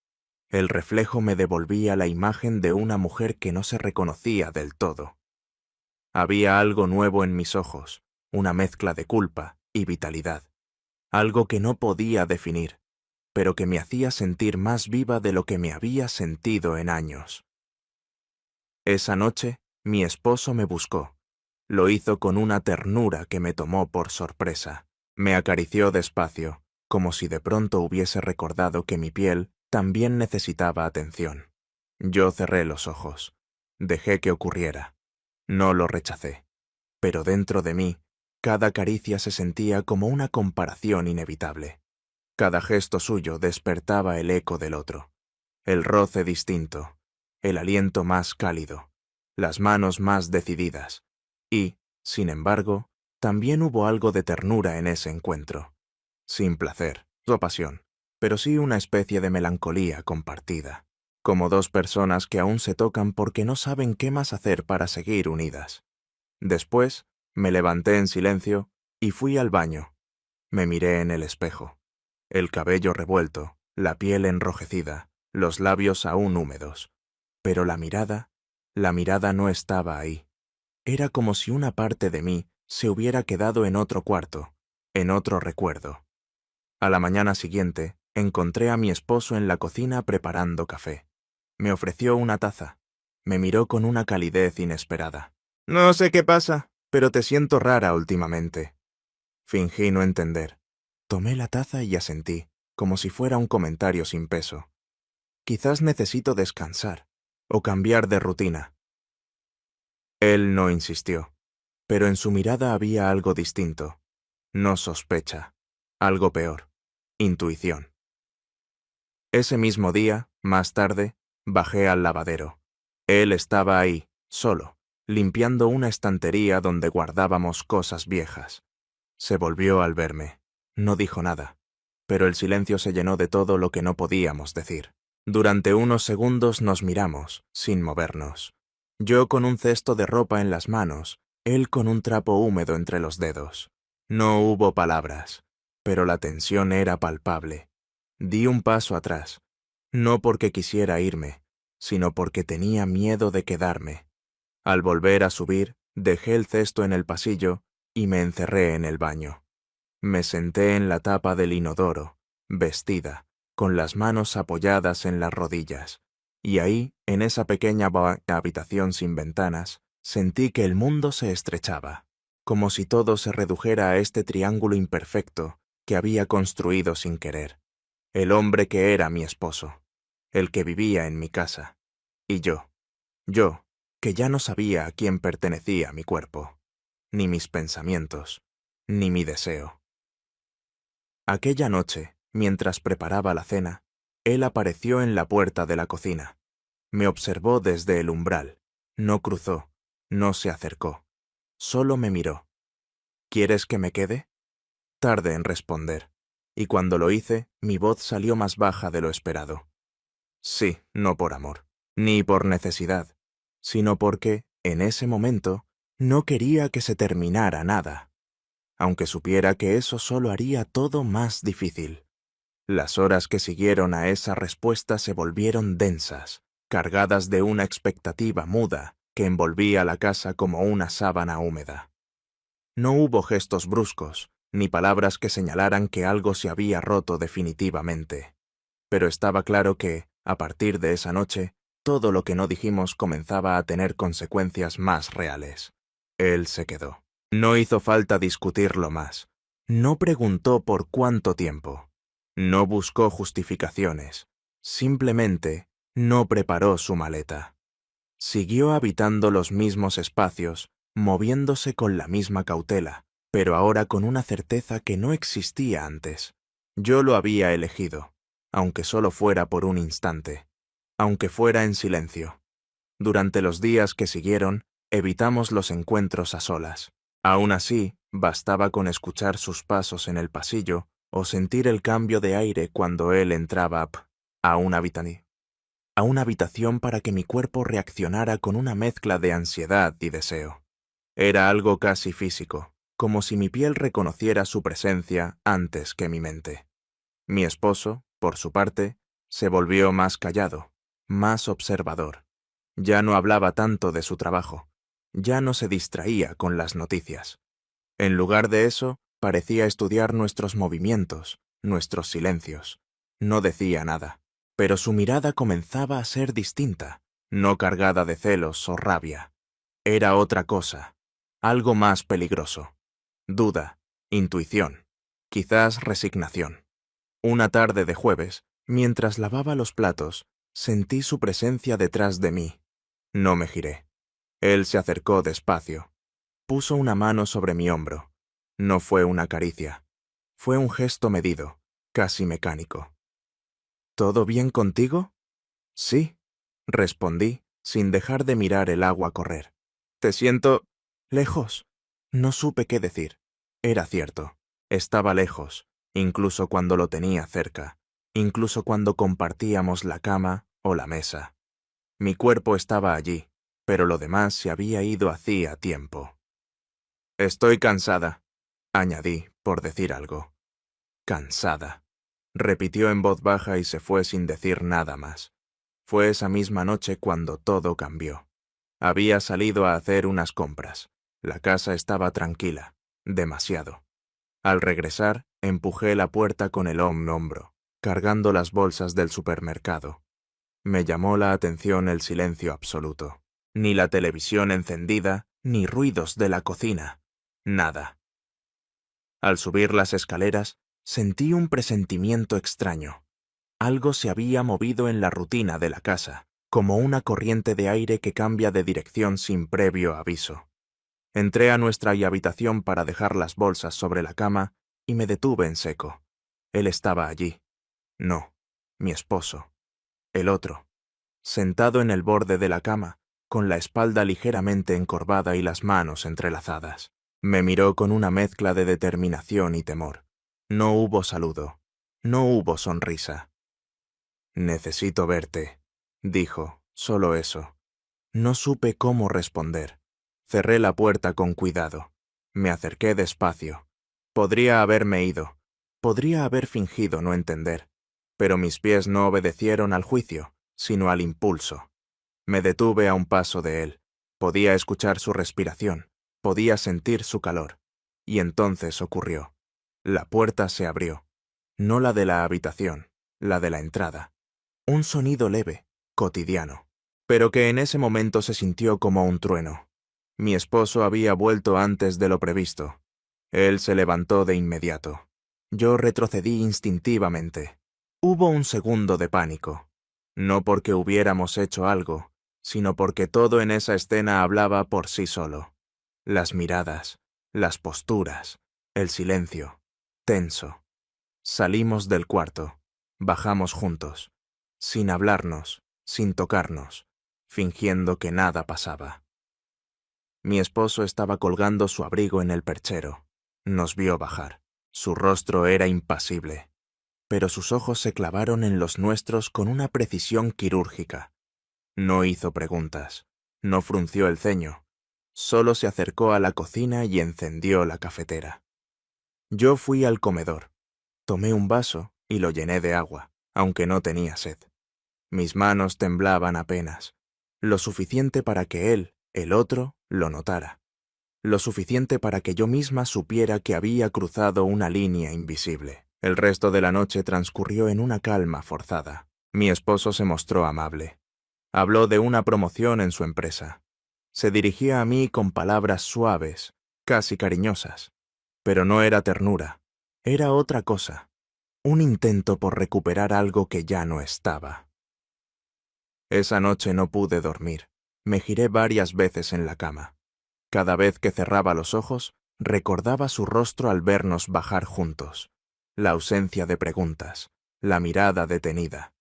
El reflejo me devolvía la imagen de una mujer que no se reconocía del todo. Había algo nuevo en mis ojos, una mezcla de culpa y vitalidad. Algo que no podía definir, pero que me hacía sentir más viva de lo que me había sentido en años. Esa noche, mi esposo me buscó. Lo hizo con una ternura que me tomó por sorpresa. Me acarició despacio, como si de pronto hubiese recordado que mi piel también necesitaba atención. Yo cerré los ojos. Dejé que ocurriera. No lo rechacé. Pero dentro de mí, cada caricia se sentía como una comparación inevitable. Cada gesto suyo despertaba el eco del otro. El roce distinto, el aliento más cálido, las manos más decididas. Y, sin embargo, también hubo algo de ternura en ese encuentro. Sin placer o pasión, pero sí una especie de melancolía compartida, como dos personas que aún se tocan porque no saben qué más hacer para seguir unidas. Después, me levanté en silencio y fui al baño. Me miré en el espejo. El cabello revuelto, la piel enrojecida, los labios aún húmedos. Pero la mirada no estaba ahí. Era como si una parte de mí se hubiera quedado en otro cuarto, en otro recuerdo. A la mañana siguiente, encontré a mi esposo en la cocina preparando café. Me ofreció una taza. Me miró con una calidez inesperada. No sé qué pasa, pero te siento rara últimamente. Fingí no entender. Tomé la taza y asentí, como si fuera un comentario sin peso. Quizás necesito descansar, o cambiar de rutina. Él no insistió, pero en su mirada había algo distinto. No sospecha, algo peor, intuición. Ese mismo día, más tarde, bajé al lavadero. Él estaba ahí, solo, limpiando una estantería donde guardábamos cosas viejas. Se volvió al verme. No dijo nada, pero el silencio se llenó de todo lo que no podíamos decir. Durante unos segundos nos miramos, sin movernos. Yo con un cesto de ropa en las manos, él con un trapo húmedo entre los dedos. No hubo palabras, pero la tensión era palpable. Di un paso atrás, no porque quisiera irme, sino porque tenía miedo de quedarme. Al volver a subir, dejé el cesto en el pasillo y me encerré en el baño. Me senté en la tapa del inodoro, vestida, con las manos apoyadas en las rodillas, y ahí, en esa pequeña habitación sin ventanas, sentí que el mundo se estrechaba, como si todo se redujera a este triángulo imperfecto que había construido sin querer. El hombre que era mi esposo, el que vivía en mi casa, y yo, que ya no sabía a quién pertenecía mi cuerpo, ni mis pensamientos, ni mi deseo. Aquella noche, mientras preparaba la cena, él apareció en la puerta de la cocina. Me observó desde el umbral. No cruzó, no se acercó. Solo me miró. ¿Quieres que me quede? Tardé en responder, y cuando lo hice, mi voz salió más baja de lo esperado. Sí, no por amor, ni por necesidad, sino porque, en ese momento, no quería que se terminara nada, aunque supiera que eso solo haría todo más difícil. Las horas que siguieron a esa respuesta se volvieron densas, cargadas de una expectativa muda que envolvía la casa como una sábana húmeda. No hubo gestos bruscos, ni palabras que señalaran que algo se había roto definitivamente. Pero estaba claro que, a partir de esa noche, todo lo que no dijimos comenzaba a tener consecuencias más reales. Él se quedó. No hizo falta discutirlo más. No preguntó por cuánto tiempo. No buscó justificaciones. Simplemente no preparó su maleta. Siguió habitando los mismos espacios, moviéndose con la misma cautela, pero ahora con una certeza que no existía antes. Yo lo había elegido, aunque solo fuera por un instante, aunque fuera en silencio. Durante los días que siguieron, evitamos los encuentros a solas. Aún así, bastaba con escuchar sus pasos en el pasillo o sentir el cambio de aire cuando él entraba a una habitación para que mi cuerpo reaccionara con una mezcla de ansiedad y deseo. Era algo casi físico, como si mi piel reconociera su presencia antes que mi mente. Mi esposo, por su parte, se volvió más callado, más observador. Ya no hablaba tanto de su trabajo, ya no se distraía con las noticias. En lugar de eso, parecía estudiar nuestros movimientos, nuestros silencios. No decía nada, pero su mirada comenzaba a ser distinta, no cargada de celos o rabia. Era otra cosa, algo más peligroso. Duda, intuición, quizás resignación. Una tarde de jueves, mientras lavaba los platos, sentí su presencia detrás de mí. No me giré. Él se acercó despacio. Puso una mano sobre mi hombro. No fue una caricia. Fue un gesto medido, casi mecánico. ¿Todo bien contigo? Sí, respondí, sin dejar de mirar el agua correr. Te siento lejos. No supe qué decir. Era cierto. Estaba lejos, incluso cuando lo tenía cerca, incluso cuando compartíamos la cama o la mesa. Mi cuerpo estaba allí, pero lo demás se había ido hacía tiempo. Estoy cansada, añadí, por decir algo. Cansada, repitió en voz baja y se fue sin decir nada más. Fue esa misma noche cuando todo cambió. Había salido a hacer unas compras. La casa estaba tranquila, demasiado. Al regresar, empujé la puerta con el hombro, cargando las bolsas del supermercado. Me llamó la atención el silencio absoluto. Ni la televisión encendida, ni ruidos de la cocina. Nada. Al subir las escaleras, sentí un presentimiento extraño. Algo se había movido en la rutina de la casa, como una corriente de aire que cambia de dirección sin previo aviso. Entré a nuestra habitación para dejar las bolsas sobre la cama y me detuve en seco. Él estaba allí. No, mi esposo. El otro. Sentado en el borde de la cama, con la espalda ligeramente encorvada y las manos entrelazadas. Me miró con una mezcla de determinación y temor. No hubo saludo. No hubo sonrisa. «Necesito verte», dijo, solo eso. No supe cómo responder. Cerré la puerta con cuidado. Me acerqué despacio. Podría haberme ido. Podría haber fingido no entender. Pero mis pies no obedecieron al juicio, sino al impulso. Me detuve a un paso de él. Podía escuchar su respiración. Podía sentir su calor. Y entonces ocurrió. La puerta se abrió. No la de la habitación, la de la entrada. Un sonido leve, cotidiano, pero que en ese momento se sintió como un trueno. Mi esposo había vuelto antes de lo previsto. Él se levantó de inmediato. Yo retrocedí instintivamente. Hubo un segundo de pánico. No porque hubiéramos hecho algo, sino porque todo en esa escena hablaba por sí solo. Las miradas, las posturas, el silencio, tenso. Salimos del cuarto. Bajamos juntos, sin hablarnos, sin tocarnos, fingiendo que nada pasaba. Mi esposo estaba colgando su abrigo en el perchero. Nos vio bajar. Su rostro era impasible, pero sus ojos se clavaron en los nuestros con una precisión quirúrgica. No hizo preguntas, no frunció el ceño, solo se acercó a la cocina y encendió la cafetera. Yo fui al comedor, tomé un vaso y lo llené de agua, aunque no tenía sed. Mis manos temblaban apenas, lo suficiente para que él, el otro, lo notara, lo suficiente para que yo misma supiera que había cruzado una línea invisible. El resto de la noche transcurrió en una calma forzada. Mi esposo se mostró amable. Habló de una promoción en su empresa. Se dirigía a mí con palabras suaves, casi cariñosas. Pero no era ternura, era otra cosa, un intento por recuperar algo que ya no estaba. Esa noche no pude dormir. Me giré varias veces en la cama. Cada vez que cerraba los ojos, recordaba su rostro al vernos bajar juntos. La ausencia de preguntas, la mirada detenida.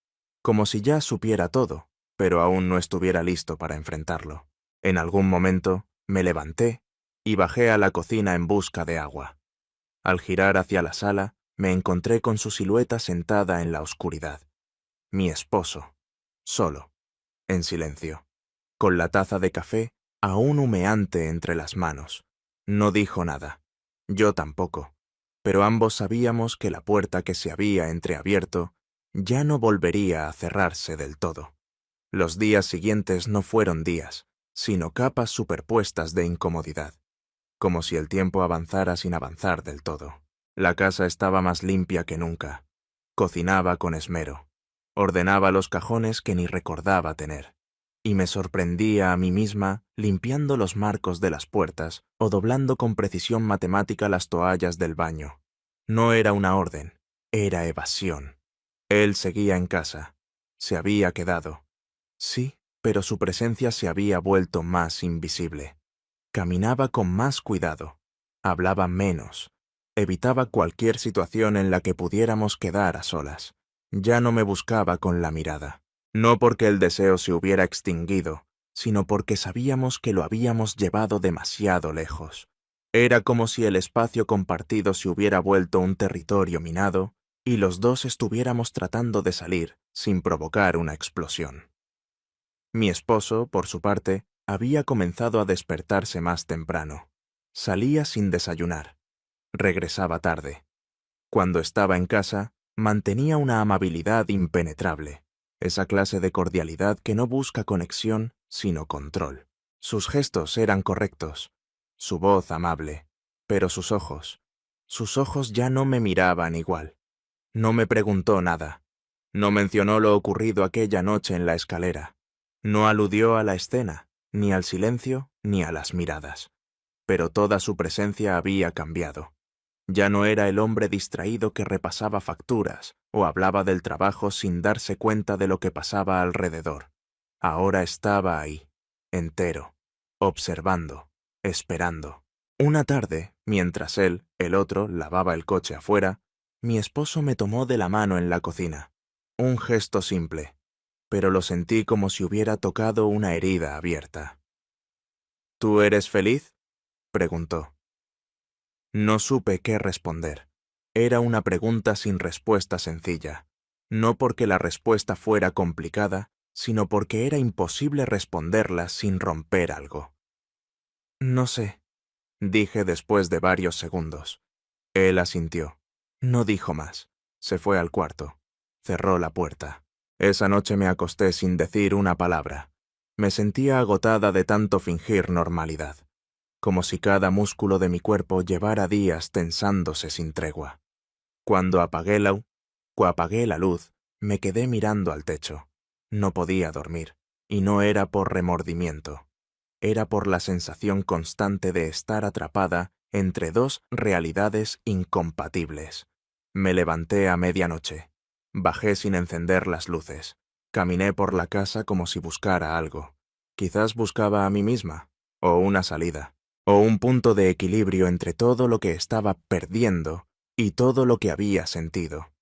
Como si ya supiera todo, pero aún no estuviera listo para enfrentarlo. En algún momento, me levanté y bajé a la cocina en busca de agua. Al girar hacia la sala, me encontré con su silueta sentada en la oscuridad. Mi esposo, solo, en silencio, con la taza de café aún humeante entre las manos. No dijo nada, yo tampoco, pero ambos sabíamos que la puerta que se había entreabierto ya no volvería a cerrarse del todo. Los días siguientes no fueron días, sino capas superpuestas de incomodidad, como si el tiempo avanzara sin avanzar del todo. La casa estaba más limpia que nunca. Cocinaba con esmero. Ordenaba los cajones que ni recordaba tener. Y me sorprendía a mí misma limpiando los marcos de las puertas o doblando con precisión matemática las toallas del baño. No era una orden, era evasión. Él seguía en casa. Se había quedado. Sí, pero su presencia se había vuelto más invisible. Caminaba con más cuidado. Hablaba menos. Evitaba cualquier situación en la que pudiéramos quedar a solas. Ya no me buscaba con la mirada. No porque el deseo se hubiera extinguido, sino porque sabíamos que lo habíamos llevado demasiado lejos. Era como si el espacio compartido se hubiera vuelto un territorio minado y los dos estuviéramos tratando de salir sin provocar una explosión. Mi esposo, por su parte, había comenzado a despertarse más temprano. Salía sin desayunar. Regresaba tarde. Cuando estaba en casa, mantenía una amabilidad impenetrable, esa clase de cordialidad que no busca conexión, sino control. Sus gestos eran correctos, su voz amable, pero sus ojos ya no me miraban igual. No me preguntó nada. No mencionó lo ocurrido aquella noche en la escalera. No aludió a la escena, ni al silencio, ni a las miradas. Pero toda su presencia había cambiado. Ya no era el hombre distraído que repasaba facturas o hablaba del trabajo sin darse cuenta de lo que pasaba alrededor. Ahora estaba ahí, entero, observando, esperando. Una tarde, mientras él, el otro, lavaba el coche afuera, mi esposo me tomó de la mano en la cocina. Un gesto simple, pero lo sentí como si hubiera tocado una herida abierta. ¿Tú eres feliz?, preguntó. No supe qué responder. Era una pregunta sin respuesta sencilla, no porque la respuesta fuera complicada, sino porque era imposible responderla sin romper algo. No sé, dije después de varios segundos. Él asintió. No dijo más. Se fue al cuarto. Cerró la puerta. Esa noche me acosté sin decir una palabra. Me sentía agotada de tanto fingir normalidad, como si cada músculo de mi cuerpo llevara días tensándose sin tregua. Cuando apagué la luz, me quedé mirando al techo. No podía dormir, y no era por remordimiento. Era por la sensación constante de estar atrapada entre dos realidades incompatibles. Me levanté a medianoche. Bajé sin encender las luces. Caminé por la casa como si buscara algo. Quizás buscaba a mí misma, o una salida, o un punto de equilibrio entre todo lo que estaba perdiendo y todo lo que había sentido.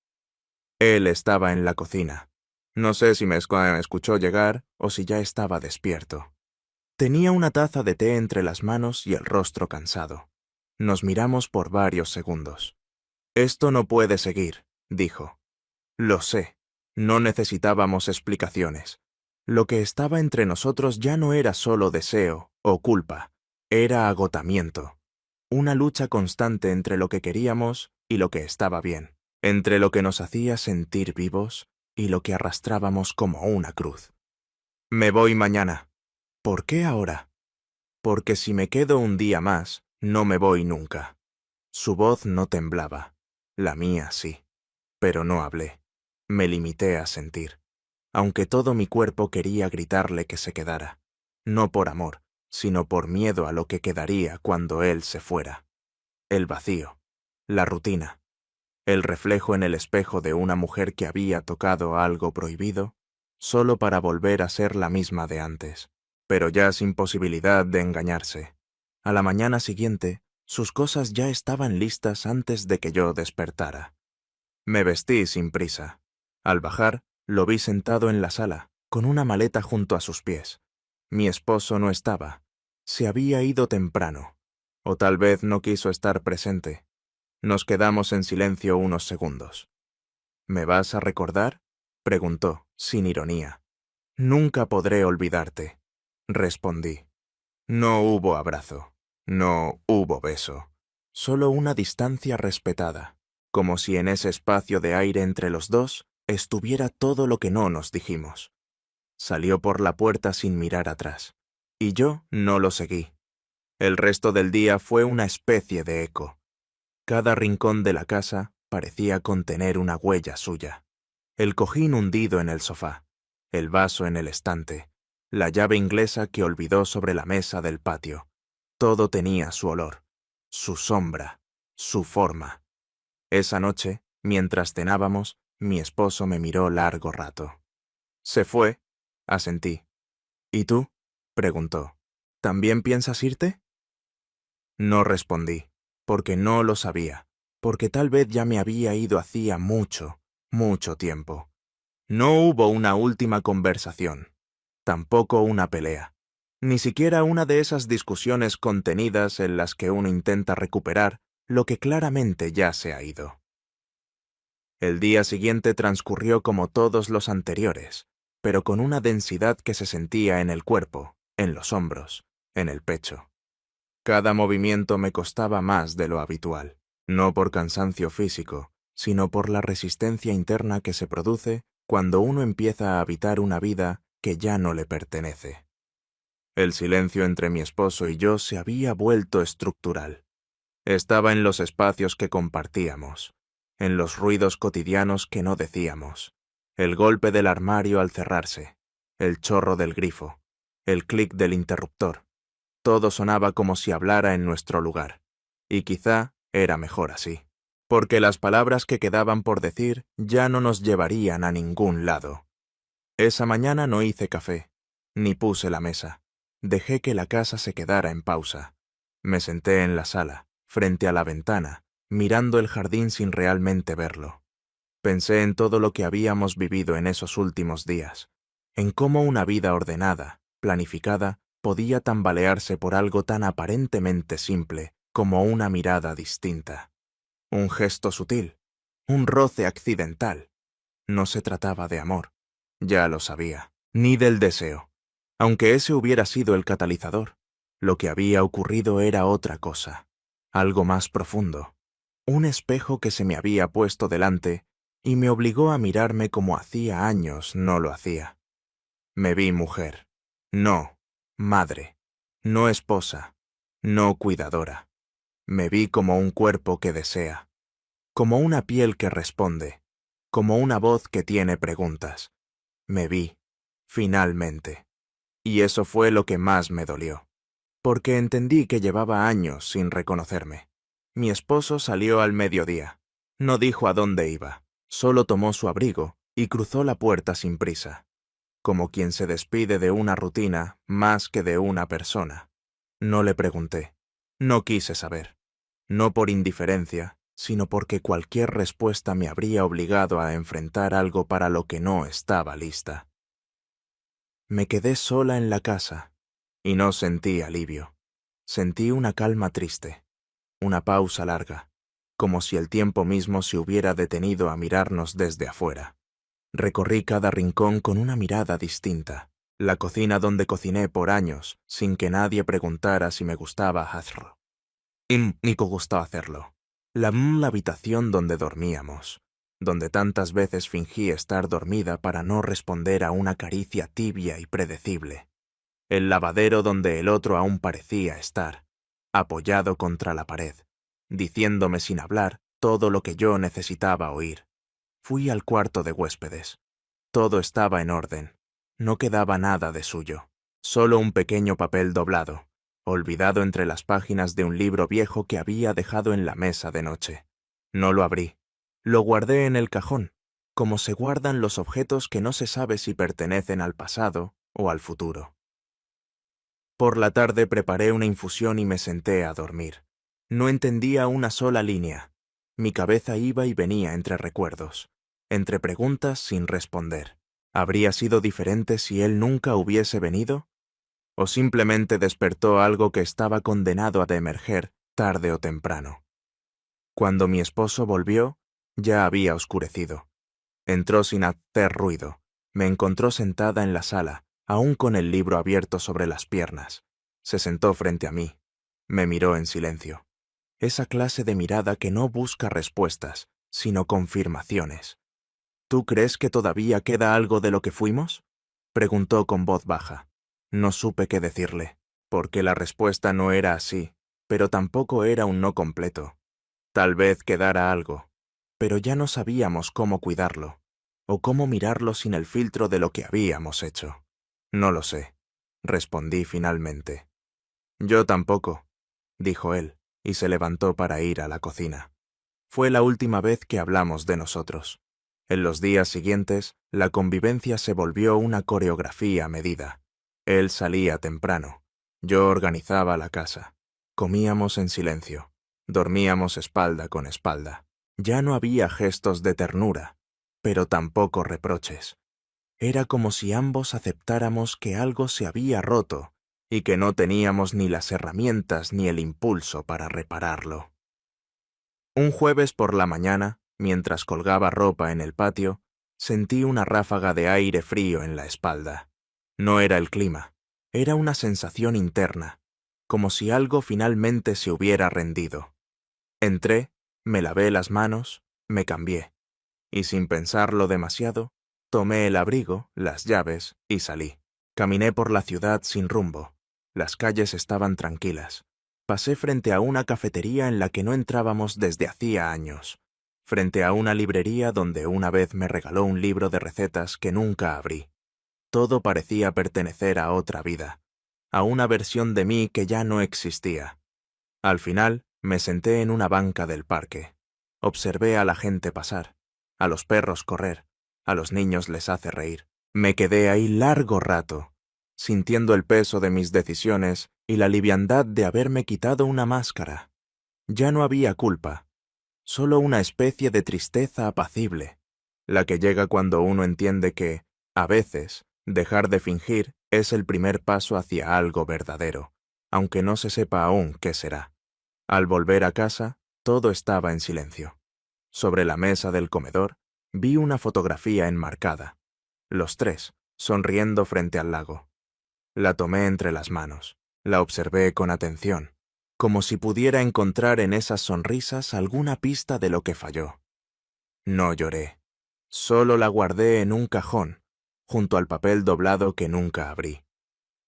Él estaba en la cocina. No sé si me escuchó llegar o si ya estaba despierto. Tenía una taza de té entre las manos y el rostro cansado. Nos miramos por varios segundos. Esto no puede seguir, dijo. Lo sé. No necesitábamos explicaciones. Lo que estaba entre nosotros ya no era solo deseo o culpa, era agotamiento. Una lucha constante entre lo que queríamos y lo que estaba bien, entre lo que nos hacía sentir vivos y lo que arrastrábamos como una cruz. Me voy mañana. ¿Por qué ahora? Porque si me quedo un día más, no me voy nunca. Su voz no temblaba, la mía sí, pero no hablé. Me limité a sentir, aunque todo mi cuerpo quería gritarle que se quedara, no por amor, sino por miedo a lo que quedaría cuando él se fuera. El vacío, la rutina, el reflejo en el espejo de una mujer que había tocado algo prohibido, solo para volver a ser la misma de antes, pero ya sin posibilidad de engañarse. A la mañana siguiente, sus cosas ya estaban listas antes de que yo despertara. Me vestí sin prisa. Al bajar, lo vi sentado en la sala, con una maleta junto a sus pies. Mi esposo no estaba. Se había ido temprano. O tal vez no quiso estar presente. Nos quedamos en silencio unos segundos. ¿Me vas a recordar? Preguntó, sin ironía. Nunca podré olvidarte, respondí. No hubo abrazo, no hubo beso, solo una distancia respetada, como si en ese espacio de aire entre los dos estuviera todo lo que no nos dijimos. Salió por la puerta sin mirar atrás, y yo no lo seguí. El resto del día fue una especie de eco. Cada rincón de la casa parecía contener una huella suya. El cojín hundido en el sofá, el vaso en el estante, la llave inglesa que olvidó sobre la mesa del patio. Todo tenía su olor, su sombra, su forma. Esa noche, mientras cenábamos, mi esposo me miró largo rato. Se fue, asentí. ¿Y tú? Preguntó. ¿También piensas irte? No respondí, porque no lo sabía, porque tal vez ya me había ido hacía mucho, mucho tiempo. No hubo una última conversación, tampoco una pelea, ni siquiera una de esas discusiones contenidas en las que uno intenta recuperar lo que claramente ya se ha ido. El día siguiente transcurrió como todos los anteriores, pero con una densidad que se sentía en el cuerpo, en los hombros, en el pecho. Cada movimiento me costaba más de lo habitual, no por cansancio físico, sino por la resistencia interna que se produce cuando uno empieza a habitar una vida que ya no le pertenece. El silencio entre mi esposo y yo se había vuelto estructural. Estaba en los espacios que compartíamos, en los ruidos cotidianos que no decíamos, el golpe del armario al cerrarse, el chorro del grifo, el clic del interruptor. Todo sonaba como si hablara en nuestro lugar, y quizá era mejor así, porque las palabras que quedaban por decir ya no nos llevarían a ningún lado. Esa mañana no hice café, ni puse la mesa. Dejé que la casa se quedara en pausa. Me senté en la sala, frente a la ventana, mirando el jardín sin realmente verlo. Pensé en todo lo que habíamos vivido en esos últimos días, en cómo una vida ordenada, planificada, podía tambalearse por algo tan aparentemente simple como una mirada distinta. Un gesto sutil, un roce accidental. No se trataba de amor, ya lo sabía, ni del deseo. Aunque ese hubiera sido el catalizador, lo que había ocurrido era otra cosa, algo más profundo. Un espejo que se me había puesto delante y me obligó a mirarme como hacía años no lo hacía. Me vi mujer, no madre, no esposa, no cuidadora. Me vi como un cuerpo que desea, como una piel que responde, como una voz que tiene preguntas. Me vi, finalmente. Y eso fue lo que más me dolió, porque entendí que llevaba años sin reconocerme. Mi esposo salió al mediodía. No dijo a dónde iba, solo tomó su abrigo y cruzó la puerta sin prisa, como quien se despide de una rutina más que de una persona. No le pregunté, no quise saber, no por indiferencia, sino porque cualquier respuesta me habría obligado a enfrentar algo para lo que no estaba lista. Me quedé sola en la casa, y no sentí alivio. Sentí una calma triste, una pausa larga, como si el tiempo mismo se hubiera detenido a mirarnos desde afuera. Recorrí cada rincón con una mirada distinta. La cocina donde cociné por años, sin que nadie preguntara si me gustaba hacerlo. Y ni me gustó hacerlo. La habitación donde dormíamos, donde tantas veces fingí estar dormida para no responder a una caricia tibia y predecible. El lavadero donde el otro aún parecía estar, apoyado contra la pared, diciéndome sin hablar todo lo que yo necesitaba oír. Fui al cuarto de huéspedes. Todo estaba en orden. No quedaba nada de suyo. Solo un pequeño papel doblado, olvidado entre las páginas de un libro viejo que había dejado en la mesa de noche. No lo abrí. Lo guardé en el cajón, como se guardan los objetos que no se sabe si pertenecen al pasado o al futuro. Por la tarde preparé una infusión y me senté a dormir. No entendía una sola línea. Mi cabeza iba y venía entre recuerdos, entre preguntas sin responder. ¿Habría sido diferente si él nunca hubiese venido? ¿O simplemente despertó algo que estaba condenado a emerger tarde o temprano? Cuando mi esposo volvió, ya había oscurecido. Entró sin hacer ruido. Me encontró sentada en la sala, aún con el libro abierto sobre las piernas. Se sentó frente a mí. Me miró en silencio. Esa clase de mirada que no busca respuestas, sino confirmaciones. ¿Tú crees que todavía queda algo de lo que fuimos? Preguntó con voz baja. No supe qué decirle, porque la respuesta no era así, pero tampoco era un no completo. Tal vez quedara algo, pero ya no sabíamos cómo cuidarlo, o cómo mirarlo sin el filtro de lo que habíamos hecho. No lo sé, respondí finalmente. Yo tampoco, dijo él, y se levantó para ir a la cocina. Fue la última vez que hablamos de nosotros. En los días siguientes, la convivencia se volvió una coreografía a medida. Él salía temprano. Yo organizaba la casa. Comíamos en silencio. Dormíamos espalda con espalda. Ya no había gestos de ternura, pero tampoco reproches. Era como si ambos aceptáramos que algo se había roto y que no teníamos ni las herramientas ni el impulso para repararlo. Un jueves por la mañana, mientras colgaba ropa en el patio, sentí una ráfaga de aire frío en la espalda. No era el clima, era una sensación interna, como si algo finalmente se hubiera rendido. Entré, me lavé las manos, me cambié, y sin pensarlo demasiado, tomé el abrigo, las llaves y salí. Caminé por la ciudad sin rumbo. Las calles estaban tranquilas. Pasé frente a una cafetería en la que no entrábamos desde hacía años, frente a una librería donde una vez me regaló un libro de recetas que nunca abrí. Todo parecía pertenecer a otra vida, a una versión de mí que ya no existía. Al final, me senté en una banca del parque. Observé a la gente pasar, a los perros correr, a los niños les hace reír. Me quedé ahí largo rato, sintiendo el peso de mis decisiones y la liviandad de haberme quitado una máscara. Ya no había culpa, solo una especie de tristeza apacible, la que llega cuando uno entiende que, a veces, dejar de fingir es el primer paso hacia algo verdadero, aunque no se sepa aún qué será. Al volver a casa, todo estaba en silencio. Sobre la mesa del comedor vi una fotografía enmarcada. Los tres, sonriendo frente al lago. La tomé entre las manos. La observé con atención, como si pudiera encontrar en esas sonrisas alguna pista de lo que falló. No lloré. Solo la guardé en un cajón, junto al papel doblado que nunca abrí.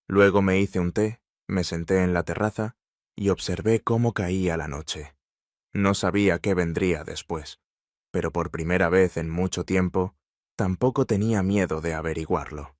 Luego me hice un té, me senté en la terraza y observé cómo caía la noche. No sabía qué vendría después, pero por primera vez en mucho tiempo, tampoco tenía miedo de averiguarlo.